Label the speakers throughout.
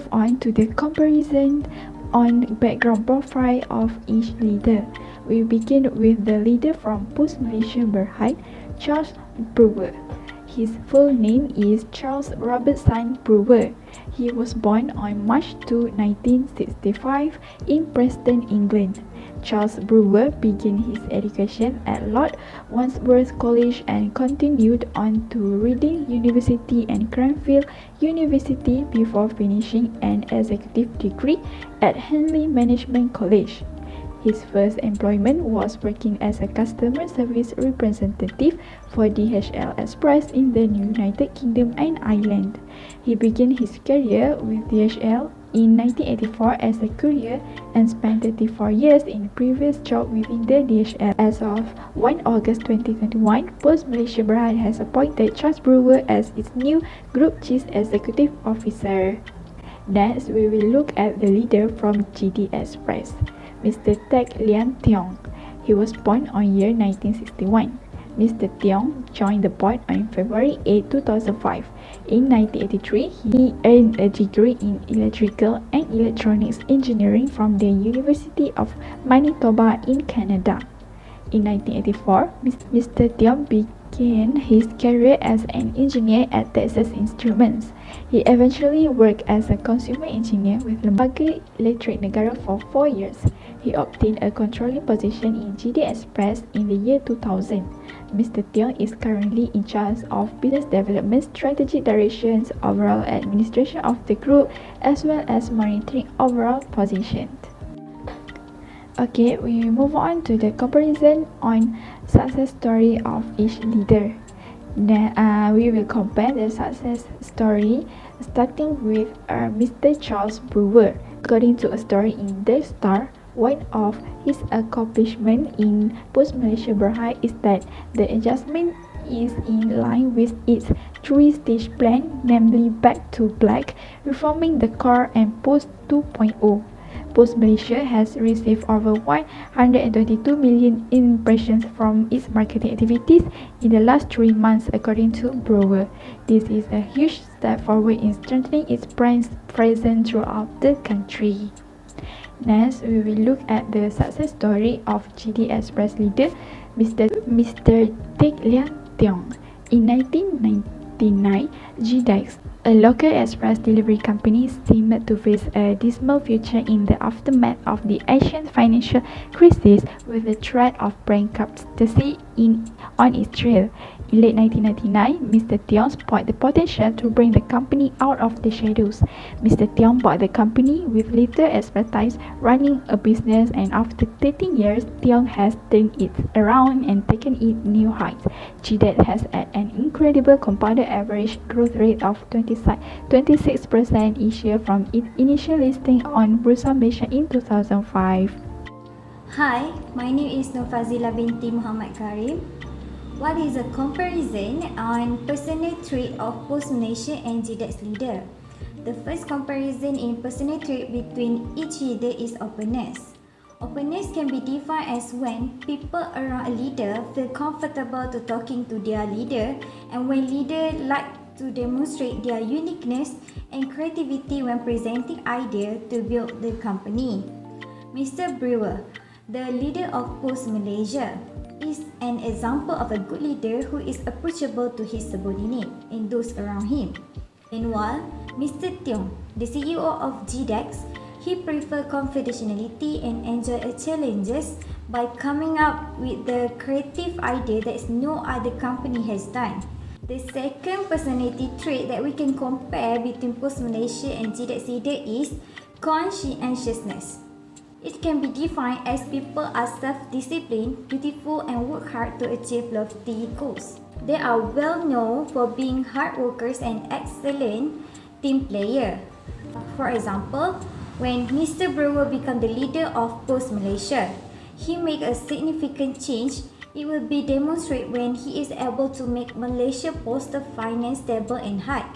Speaker 1: move on to the comparison on background profile of each leader. We begin with the leader from post-Malaysia Berhad, Charles Brewer. His full name is Charles Robertson Brewer. He was born on March 2, 1965 in Preston, England. Charles Brewer began his education at Lord Wandsworth College and continued on to Reading University and Cranfield University before finishing an executive degree at HELMI Management College. His first employment was working as a customer service representative for DHL Express in the United Kingdom and Ireland. He began his career with DHL in 1984 as a courier and spent 34 years in previous job within the DHL. As of 1 August 2021, Post Malaysia Berhad has appointed Charles Brewer as its new Group Chief Executive Officer. Next, we will look at the leader from GD Express, Mr. Teck Lian Tiong. He was born on year 1961. Mr. Tiong joined the board on February 8, 2005. In 1983, he earned a degree in Electrical and Electronics Engineering from the University of Manitoba in Canada. In 1984, Mr. Tiong began his career as an engineer at Texas Instruments. He eventually worked as a consumer engineer with Lembaga Elektrik Negara for 4 years. He obtained a controlling position in GD Express in the year 2000. Mr. Tiong is currently in charge of business development, strategic directions, overall administration of the group, as well as monitoring overall position. Okay, we move on to the comparison on success story of each leader. Then we will compare the success story starting with Mr. Charles Brewer. According to a story in The Star, one of his accomplishments in Post Malaysia Berhad is that the adjustment is in line with its three-stage plan, namely Back to Black, Reforming the Core, and Post 2.0. Post Malaysia has received over 122 million impressions from its marketing activities in the last 3 months, according to Brewer. This is a huge step forward in strengthening its brand presence throughout the country. Next, we will look at the success story of GD Express leader, Mr. Teck Lian Tiong. In 1999, GDEX, a local express delivery company, seemed to face a dismal future in the aftermath of the Asian financial crisis, with the threat of bankruptcy on its trail. In late 1999, Mr. Tiong spotted the potential to bring the company out of the shadows. Mr. Tiong bought the company with little expertise running a business, and after 13 years, Tiong has turned it around and taken it new heights. GDEX has had an incredible compounded average growth rate of 26% each year from its initial listing on Bursa Malaysia in 2005.
Speaker 2: Hi, my name is Fazilah binti Muhammad Karim. What is a comparison on personal trait of Post Malaysia and GDEX leader? The first comparison in personal trait between each leader is openness. Openness can be defined as when people around a leader feel comfortable to talking to their leader, and when leader like to demonstrate their uniqueness and creativity when presenting ideas to build the company. Mr. Brewer, the leader of Post Malaysia, is an example of a good leader who is approachable to his subordinate and those around him. Meanwhile, Mr. Tiong, the CEO of GDEX, he prefers confidentiality and enjoy challenges by coming up with the creative idea that no other company has done. The second personality trait that we can compare between Post Malaysia and GDEX leader is conscientiousness. It can be defined as people are self-disciplined, dutiful, and work hard to achieve lofty goals. They are well known for being hard workers and excellent team player. For example, when Mr. Brewer became the leader of Post Malaysia, he made a significant change. It will be demonstrated when he is able to make Malaysia Post finance stable and hard.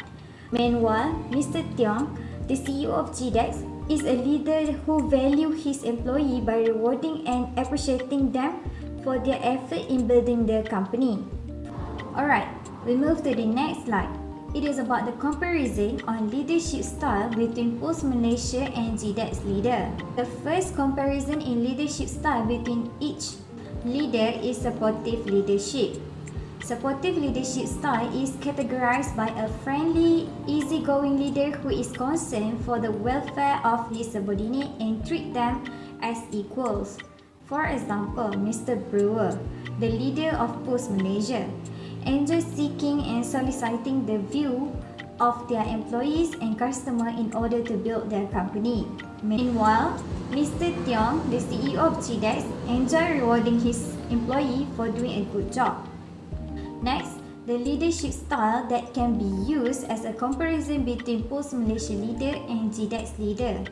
Speaker 2: Meanwhile, Mr. Tiong, the CEO of GDEX, is a leader who values his employee by rewarding and appreciating them for their effort in building the company. Alright, we move to the next slide. It is about the comparison on leadership style between Post Malaysia and ZABIDI's leader. The first comparison in leadership style between each leader is supportive leadership. Supportive leadership style is categorized by a friendly, easygoing leader who is concerned for the welfare of his subordinate and treat them as equals. For example, Mr. Brewer, the leader of Post Malaysia, enjoys seeking and soliciting the view of their employees and customers in order to build their company. Meanwhile, Mr. Tiong, the CEO of ZABIDI, enjoys rewarding his employee for doing a good job. Next, the leadership style that can be used as a comparison between Post Malaysia leader and ZABIDI's leader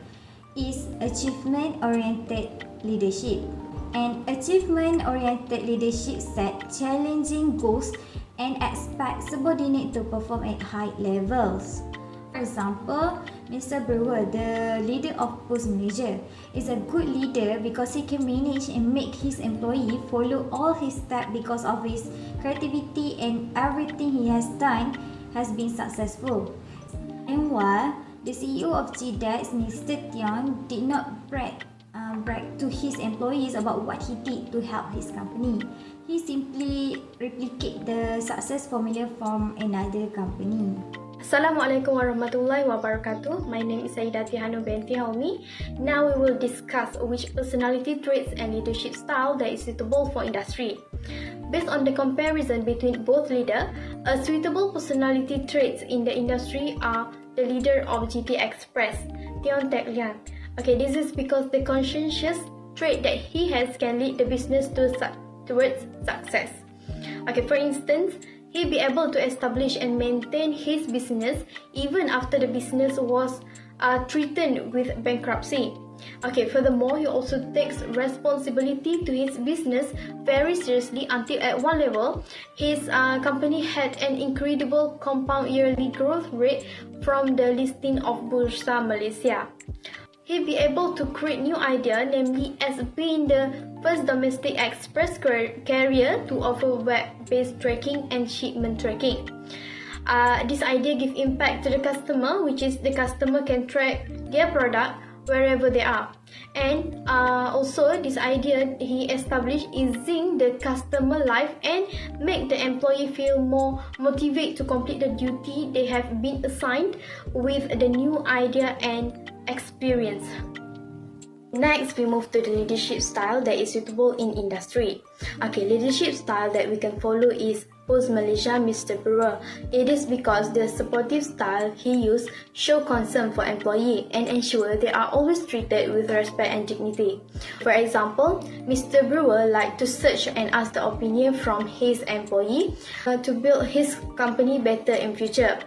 Speaker 2: is achievement-oriented leadership. An achievement-oriented leadership set challenging goals and expect subordinate to perform at high levels. For example, Mr. Brewer, the leader of Post Malaysia, is a good leader because he can manage and make his employee follow all his steps because of his creativity and everything he has done has been successful. And while the CEO of ZABIDI, Mr. Tiong, did not brag to his employees about what he did to help his company. He simply replicate the success formula from another company.
Speaker 3: Assalamualaikum warahmatullahi wabarakatuh. My name is HANUN binti HELMI. Now we will discuss which personality traits and leadership style that is suitable for industry. Based on the comparison between both leaders, a suitable personality traits in the industry are the leader of GT Express, Tiong Teck Liang. Okay, this is because the conscientious trait that he has can lead the business towards success. Okay, for instance, he'll be able to establish and maintain his business even after the business was threatened with bankruptcy. Okay, furthermore, he also takes responsibility to his business very seriously until at one level, his company had an incredible compound yearly growth rate from the listing of Bursa Malaysia. He'll be able to create new idea, namely as being the first domestic express carrier to offer web-based tracking and shipment tracking. This idea gives impact to the customer, which is the customer can track their product wherever they are. And also this idea he established easing the customer life and make the employee feel more motivated to complete the duty they have been assigned with the new idea and experience. Next, we move to the leadership style that is suitable in industry. Okay, leadership style that we can follow is Post Malaysia Mr. Brewer. It is because the supportive style he used show concern for employee and ensure they are always treated with respect and dignity. For example, Mr. Brewer liked to search and ask the opinion from his employee to build his company better in future.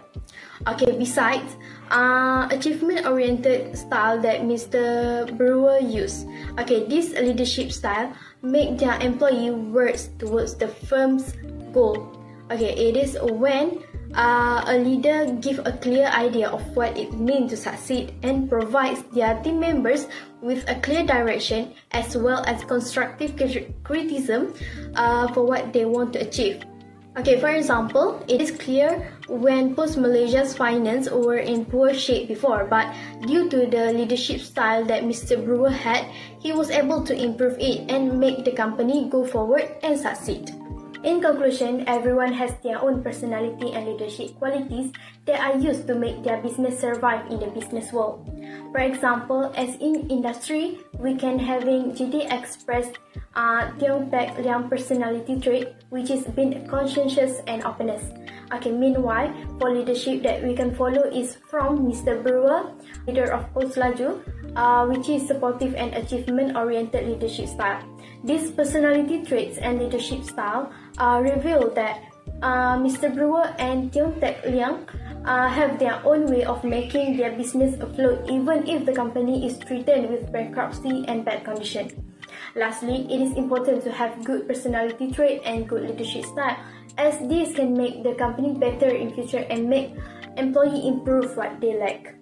Speaker 3: Okay, besides, achievement-oriented style that Mr. Brewer used. Okay, this leadership style make their employee work towards the firm's goal. Okay, it is when a leader give a clear idea of what it means to succeed and provides their team members with a clear direction as well as constructive criticism for what they want to achieve. Okay, for example, it is clear when Post Malaysia's finance were in poor shape before, but due to the leadership style that Mr. Brewer had, he was able to improve it and make the company go forward and succeed. In conclusion, everyone has their own personality and leadership qualities that are used to make their business survive in the business world. For example, as in industry, we can having GT Express Tiong Teck Liang personality trait, which is being conscientious and openness. Okay, meanwhile, for leadership that we can follow is from Mr. Brewer, leader of Post Laju, which is supportive and achievement-oriented leadership style. These personality traits and leadership style reveal that Mr. Brewer and Tiong Teck Liang have their own way of making their business afloat even if the company is threatened with bankruptcy and bad condition. Lastly, it is important to have good personality trait and good leadership style, as this can make the company better in future and make employees improve what they lack.